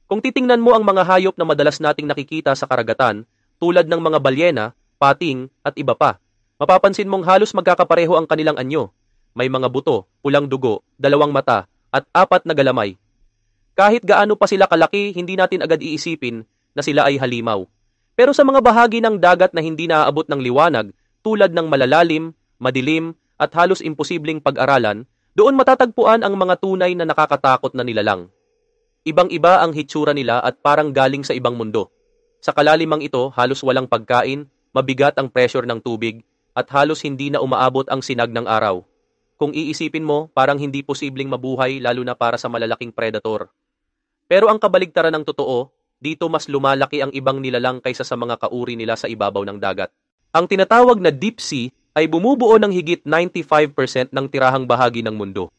Kung titingnan mo ang mga hayop na madalas nating nakikita sa karagatan, tulad ng mga balyena, pating, at iba pa, mapapansin mong halos magkakapareho ang kanilang anyo. May mga buto, pulang dugo, dalawang mata, at 4 na galamay. Kahit gaano pa sila kalaki, hindi natin agad iisipin na sila ay halimaw. Pero sa mga bahagi ng dagat na hindi naaabot ng liwanag, tulad ng malalalim, madilim, at halos imposibleng pag-aralan, doon matatagpuan ang mga tunay na nakakatakot na nilalang. Ibang-iba ang hitsura nila at parang galing sa ibang mundo. Sa kalalimang ito, halos walang pagkain, mabigat ang pressure ng tubig, at halos hindi na umaabot ang sinag ng araw. Kung iisipin mo, parang hindi posibleng mabuhay lalo na para sa malalaking predator. Pero ang kabaligtaran ng totoo, dito mas lumalaki ang ibang nilalang kaysa sa mga kauri nila sa ibabaw ng dagat. Ang tinatawag na deep sea ay bumubuo ng higit 95% ng tirahang bahagi ng mundo.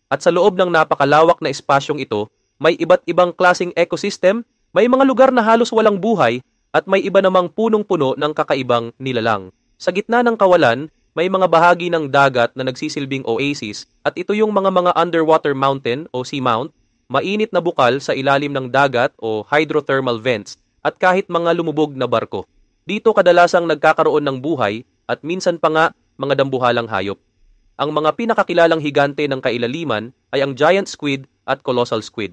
At sa loob ng napakalawak na espasyong ito, may iba't ibang klaseng ecosystem, may mga lugar na halos walang buhay, at may iba namang punong-puno ng kakaibang nilalang. Sa gitna ng kawalan, may mga bahagi ng dagat na nagsisilbing oasis, at ito yung mga underwater mountain o seamount, mainit na bukal sa ilalim ng dagat o hydrothermal vents, at kahit mga lumubog na barko. Dito kadalasang nagkakaroon ng buhay at minsan pa nga mga dambuhalang hayop. Ang mga pinakakilalang higante ng kailaliman ay ang giant squid at colossal squid.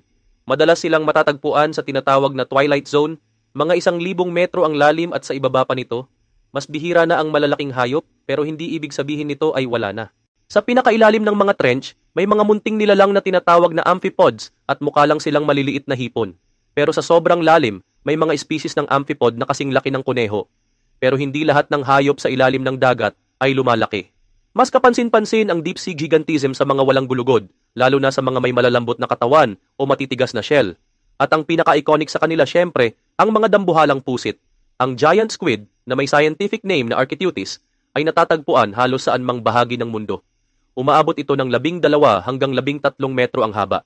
Madalas silang matatagpuan sa tinatawag na twilight zone, mga 1,000 metro ang lalim at sa ibaba pa nito. Mas bihira na ang malalaking hayop pero hindi ibig sabihin nito ay wala na. Sa pinakailalim ng mga trench, may mga munting nilalang na tinatawag na amphipods at mukha lang silang maliliit na hipon. Pero sa sobrang lalim, may mga species ng amphipod na kasing laki ng kuneho. Pero hindi lahat ng hayop sa ilalim ng dagat ay lumalaki. Mas kapansin-pansin ang deep sea gigantism sa mga walang gulugod, lalo na sa mga may malalambot na katawan o matitigas na shell. At ang pinaka-iconic sa kanila syempre, ang mga dambuhalang pusit. Ang giant squid, na may scientific name na Architeuthis, ay natatagpuan halos saan mang bahagi ng mundo. Umaabot ito ng 12 hanggang 13 metro ang haba.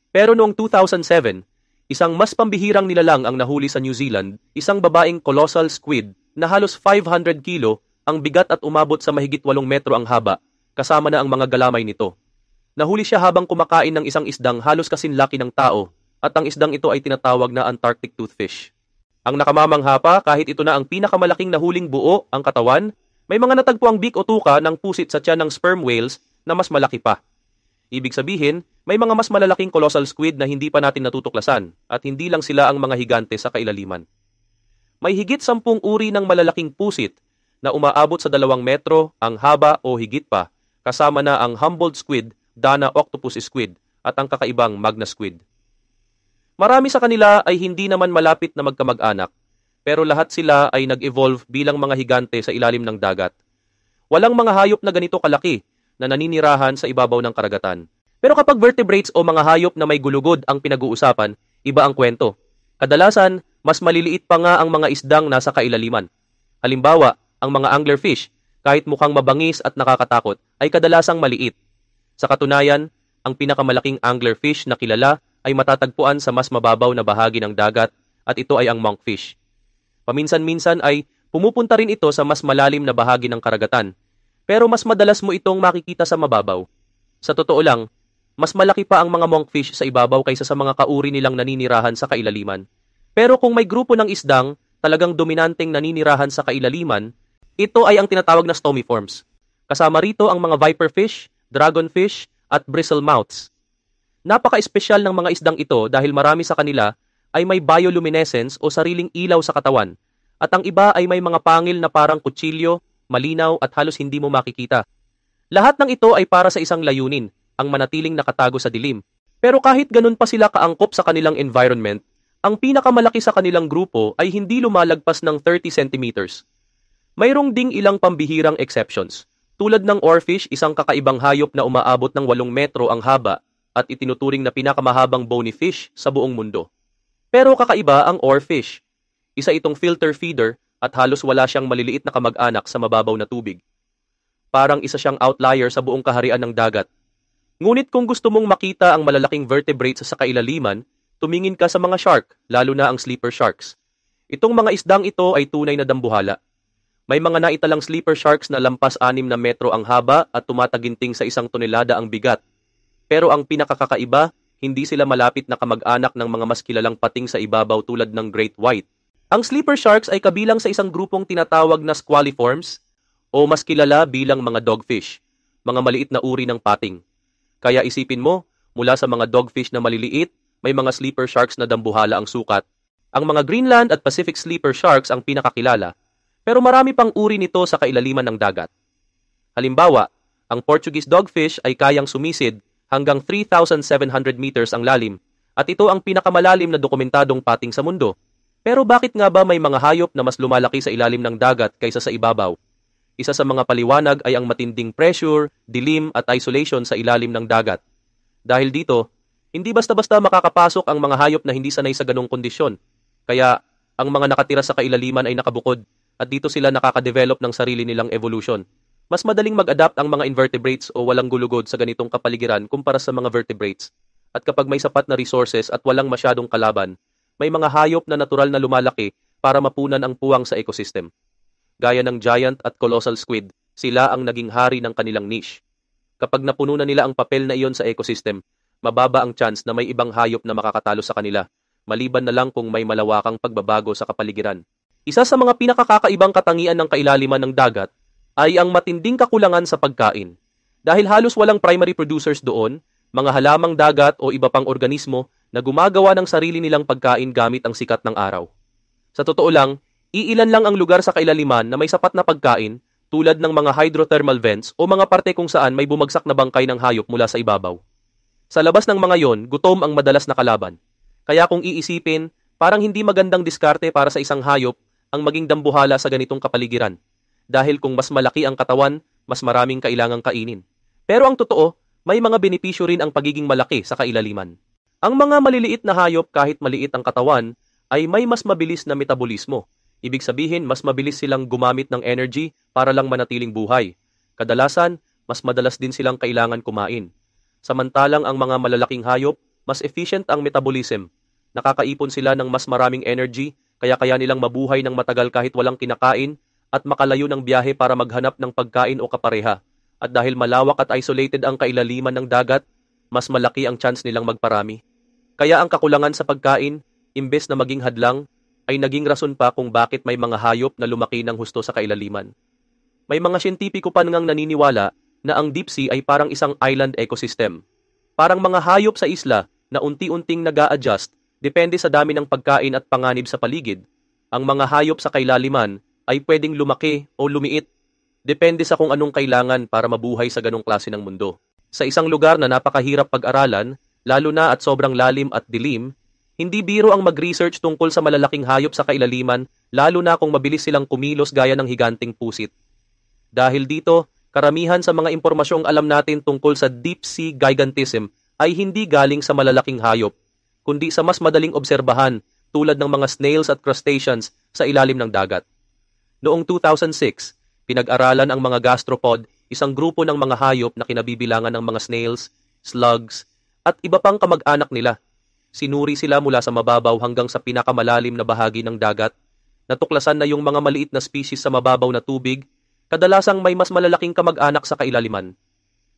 Pero noong 2007, isang mas pambihirang nilalang ang nahuli sa New Zealand, isang babaeng colossal squid na halos 500 kilo ang bigat at umabot sa mahigit 8 metro ang haba, kasama na ang mga galamay nito. Nahuli siya habang kumakain ng isang isdang halos kasinlaki ng tao, at ang isdang ito ay tinatawag na Antarctic toothfish. Ang nakamamangha pa, kahit ito na ang pinakamalaking nahuling buo, ang katawan, may mga natagpuang beak o tuka ng pusit sa tiyan ng sperm whales na mas malaki pa. Ibig sabihin, may mga mas malalaking colossal squid na hindi pa natin natutuklasan, at hindi lang sila ang mga higante sa kailaliman. May higit 10 uri ng malalaking pusit na umaabot sa 2 metro ang haba o higit pa, kasama na ang Humboldt squid, Dana octopus squid, at ang kakaibang Magna squid. Marami sa kanila ay hindi naman malapit na magkamag-anak, pero lahat sila ay nag-evolve bilang mga higante sa ilalim ng dagat. Walang mga hayop na ganito kalaki na naninirahan sa ibabaw ng karagatan. Pero kapag vertebrates o mga hayop na may gulugod ang pinag-uusapan, iba ang kwento. Kadalasan, mas maliliit pa nga ang mga isdang nasa kailaliman. Halimbawa, ang mga anglerfish, kahit mukhang mabangis at nakakatakot, ay kadalasang maliit. Sa katunayan, ang pinakamalaking anglerfish na kilala ay matatagpuan sa mas mababaw na bahagi ng dagat at ito ay ang monkfish. Paminsan-minsan ay pumupunta rin ito sa mas malalim na bahagi ng karagatan, pero mas madalas mo itong makikita sa mababaw. Sa totoo lang, mas malaki pa ang mga monkfish sa ibabaw kaysa sa mga kauri nilang naninirahan sa kailaliman. Pero kung may grupo ng isdang talagang dominanteng naninirahan sa kailaliman, ito ay ang tinatawag na stomiforms. Kasama rito ang mga viperfish, dragonfish, at bristlemouths. Napaka-espesyal ng mga isdang ito dahil marami sa kanila ay may bioluminescence o sariling ilaw sa katawan, at ang iba ay may mga pangil na parang kutsilyo, malinaw at halos hindi mo makikita. Lahat ng ito ay para sa isang layunin, ang manatiling nakatago sa dilim. Pero kahit ganun pa sila kaangkop sa kanilang environment, ang pinakamalaki sa kanilang grupo ay hindi lumalagpas ng 30 centimeters. Mayroong ding ilang pambihirang exceptions. Tulad ng oarfish, isang kakaibang hayop na umaabot ng 8 metro ang haba at itinuturing na pinakamahabang bony fish sa buong mundo. Pero kakaiba ang oarfish. Isa itong filter feeder at halos wala siyang maliliit na kamag-anak sa mababaw na tubig. Parang isa siyang outlier sa buong kaharian ng dagat. Ngunit kung gusto mong makita ang malalaking vertebrates sa kailaliman, tumingin ka sa mga shark, lalo na ang sleeper sharks. Itong mga isdang ito ay tunay na dambuhala. May mga naitalang sleeper sharks na lampas 6 na metro ang haba at tumataginting sa 1 tonelada ang bigat. Pero ang pinakakakaiba, Hindi sila malapit na kamag-anak ng mga mas kilalang pating sa ibabaw tulad ng great white. Ang sleeper sharks ay kabilang sa isang grupong tinatawag na squaliforms o mas kilala bilang mga dogfish, mga maliit na uri ng pating. Kaya isipin mo, mula sa mga dogfish na maliliit, may mga sleeper sharks na dambuhala ang sukat. Ang mga Greenland at Pacific sleeper sharks ang pinakakilala, pero marami pang uri nito sa kailaliman ng dagat. Halimbawa, ang Portuguese dogfish ay kayang sumisid hanggang 3,700 meters ang lalim at ito ang pinakamalalim na dokumentadong pating sa mundo. Pero bakit nga ba may mga hayop na mas lumalaki sa ilalim ng dagat kaysa sa ibabaw? Isa sa mga paliwanag ay ang matinding pressure, dilim at isolation sa ilalim ng dagat. Dahil dito, hindi basta-basta makakapasok ang mga hayop na hindi sanay sa ganong kondisyon. Kaya, ang mga nakatira sa kailaliman ay nakabukod at dito sila nakakadevelop ng sarili nilang evolution. Mas madaling mag-adapt ang mga invertebrates o walang gulugod sa ganitong kapaligiran kumpara sa mga vertebrates. At kapag may sapat na resources at walang masyadong kalaban, may mga hayop na natural na lumalaki para mapunan ang puwang sa ecosystem. Gaya ng giant at colossal squid, sila ang naging hari ng kanilang niche. Kapag napuno na nila ang papel na iyon sa ecosystem, mababa ang chance na may ibang hayop na makakatalo sa kanila, maliban na lang kung may malawakang pagbabago sa kapaligiran. Isa sa mga pinakakakaibang katangian ng kailaliman ng dagat ay ang matinding kakulangan sa pagkain. Dahil halos walang primary producers doon, mga halamang dagat o iba pang organismo na gumagawa ng sarili nilang pagkain gamit ang sikat ng araw. Sa totoo lang, iilan lang ang lugar sa kailaliman na may sapat na pagkain tulad ng mga hydrothermal vents o mga parte kung saan may bumagsak na bangkay ng hayop mula sa ibabaw. Sa labas ng mga yon, gutom ang madalas na kalaban. Kaya kung iisipin, parang hindi magandang diskarte para sa isang hayop ang maging dambuhala sa ganitong kapaligiran. Dahil kung mas malaki ang katawan, mas maraming kailangang kainin. Pero ang totoo, may mga benepisyo rin ang pagiging malaki sa kailaliman. Ang mga maliliit na hayop kahit maliit ang katawan ay may mas mabilis na metabolismo. Ibig sabihin, mas mabilis silang gumamit ng energy para lang manatiling buhay. Kadalasan, mas madalas din silang kailangan kumain. Samantalang ang mga malalaking hayop, mas efficient ang metabolism. Nakakaipon sila ng mas maraming energy, kaya nilang mabuhay ng matagal kahit walang kinakain at makalayo ng biyahe para maghanap ng pagkain o kapareha. At dahil malawak at isolated ang kailaliman ng dagat, mas malaki ang chance nilang magparami. Kaya ang kakulangan sa pagkain, imbes na maging hadlang, ay naging rason pa kung bakit may mga hayop na lumaki ng husto sa kailaliman. May mga siyentipiko pa ngang naniniwala na ang deep sea ay parang isang island ecosystem. Parang mga hayop sa isla na unti-unting nag-a-adjust depende sa dami ng pagkain at panganib sa paligid. Ang mga hayop sa kailaliman ay pwedeng lumaki o lumiit. Depende sa kung anong kailangan para mabuhay sa ganong klase ng mundo. Sa isang lugar na napakahirap pag-aralan, lalo na at sobrang lalim at dilim, hindi biro ang mag-research tungkol sa malalaking hayop sa kailaliman, lalo na kung mabilis silang kumilos gaya ng higanting pusit. Dahil dito, karamihan sa mga impormasyong alam natin tungkol sa deep sea gigantism ay hindi galing sa malalaking hayop, kundi sa mas madaling obserbahan tulad ng mga snails at crustaceans sa ilalim ng dagat. Noong 2006, pinag-aralan ang mga gastropod, isang grupo ng mga hayop na kinabibilangan ng mga snails, slugs, at iba pang kamag-anak nila. Sinuri sila mula sa mababaw hanggang sa pinakamalalim na bahagi ng dagat. Natuklasan na yung mga maliit na species sa mababaw na tubig, kadalasang may mas malalaking kamag-anak sa kailaliman.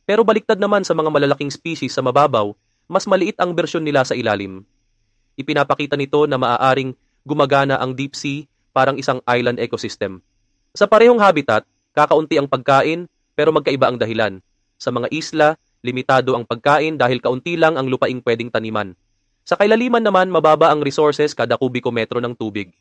Pero baliktad naman sa mga malalaking species sa mababaw, mas maliit ang bersyon nila sa ilalim. Ipinapakita nito na maaaring gumagana ang deep sea parang isang island ecosystem. Sa parehong habitat, kakaunti ang pagkain pero magkaiba ang dahilan. Sa mga isla, limitado ang pagkain dahil kaunti lang ang lupaing pwedeng taniman. Sa kailaliman naman, mababa ang resources kada kubikometro ng tubig.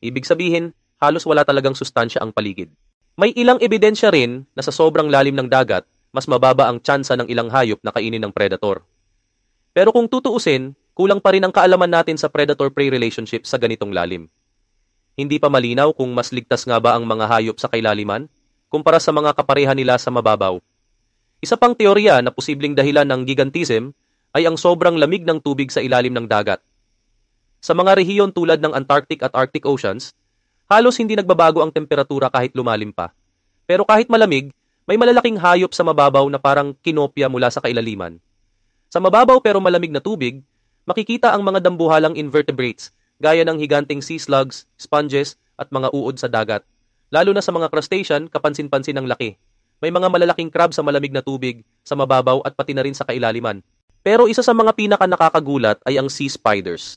Ibig sabihin, halos wala talagang sustansya ang paligid. May ilang ebidensya rin na sa sobrang lalim ng dagat, mas mababa ang tsansa ng ilang hayop na kainin ng predator. Pero kung tutuusin, kulang pa rin ang kaalaman natin sa predator-prey relationship sa ganitong lalim. Hindi pa malinaw kung mas ligtas nga ba ang mga hayop sa kailaliman kumpara sa mga kapareha nila sa mababaw. Isa pang teorya na posibleng dahilan ng gigantism ay ang sobrang lamig ng tubig sa ilalim ng dagat. Sa mga rehiyon tulad ng Antarctic at Arctic Oceans, halos hindi nagbabago ang temperatura kahit lumalim pa. Pero kahit malamig, may malalaking hayop sa mababaw na parang kinopya mula sa kailaliman. Sa mababaw pero malamig na tubig, makikita ang mga dambuhalang invertebrates gaya ng higanting sea slugs, sponges at mga uod sa dagat. Lalo na sa mga crustacean, kapansin-pansin ang laki. May mga malalaking crab sa malamig na tubig, sa mababaw at pati na rin sa kailaliman. Pero isa sa mga pinaka-nakakagulat ay ang sea spiders.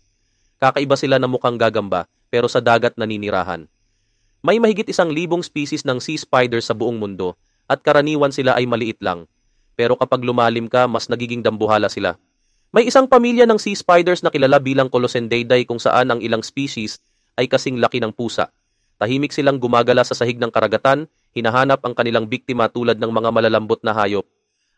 Kakaiba sila na mukhang gagamba pero sa dagat naninirahan. May mahigit 1,000 species ng sea spiders sa buong mundo at karaniwan sila ay maliit lang. Pero kapag lumalim ka, mas nagiging dambuhala sila. May isang pamilya ng sea spiders na kilala bilang Colossendidae kung saan ang ilang species ay kasing laki ng pusa. Tahimik silang gumagala sa sahig ng karagatan, hinahanap ang kanilang biktima tulad ng mga malalambot na hayop.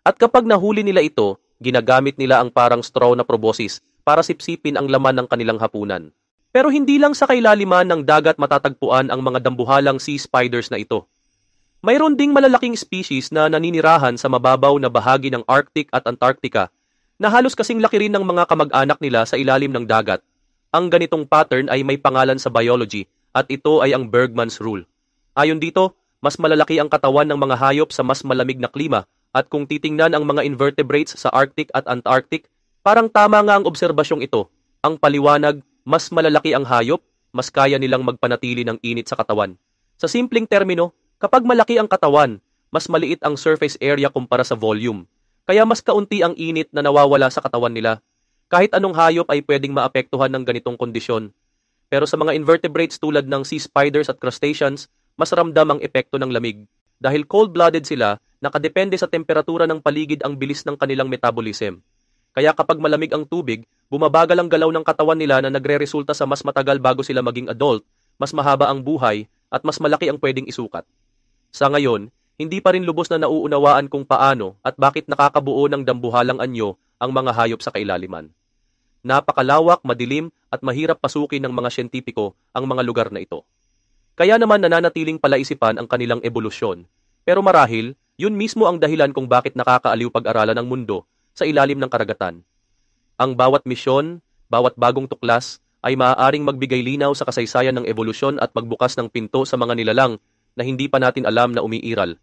At kapag nahuli nila ito, ginagamit nila ang parang straw na proboscis para sipsipin ang laman ng kanilang hapunan. Pero hindi lang sa kailaliman ng dagat matatagpuan ang mga dambuhalang sea spiders na ito. Mayroon ding malalaking species na naninirahan sa mababaw na bahagi ng Arctic at Antarctica na halos kasing laki rin ng mga kamag-anak nila sa ilalim ng dagat. Ang ganitong pattern ay may pangalan sa biology at ito ay ang Bergmann's Rule. Ayon dito, mas malalaki ang katawan ng mga hayop sa mas malamig na klima at kung titingnan ang mga invertebrates sa Arctic at Antarctic, parang tama nga ang obserbasyong ito. Ang paliwanag, mas malalaki ang hayop, mas kaya nilang magpanatili ng init sa katawan. Sa simpleng termino, kapag malaki ang katawan, mas maliit ang surface area kumpara sa volume. Kaya mas kaunti ang init na nawawala sa katawan nila. Kahit anong hayop ay pwedeng maapektuhan ng ganitong kondisyon. Pero sa mga invertebrates tulad ng sea spiders at crustaceans, mas ramdam ang epekto ng lamig. Dahil cold-blooded sila, nakadepende sa temperatura ng paligid ang bilis ng kanilang metabolism. Kaya kapag malamig ang tubig, bumabagal ang galaw ng katawan nila na nagre-resulta sa mas matagal bago sila maging adult, mas mahaba ang buhay, at mas malaki ang pwedeng isukat. Sa ngayon, hindi pa rin lubos na nauunawaan kung paano at bakit nakakabuo ng dambuhalang anyo ang mga hayop sa kailaliman. Napakalawak, madilim, at mahirap pasukin ng mga siyentipiko ang mga lugar na ito. Kaya naman nananatiling palaisipan ang kanilang ebolusyon. Pero marahil, yun mismo ang dahilan kung bakit nakakaaliw pag-aralan ang mundo sa ilalim ng karagatan. Ang bawat misyon, bawat bagong tuklas, ay maaaring magbigay linaw sa kasaysayan ng evolusyon at magbukas ng pinto sa mga nilalang na hindi pa natin alam na umiiral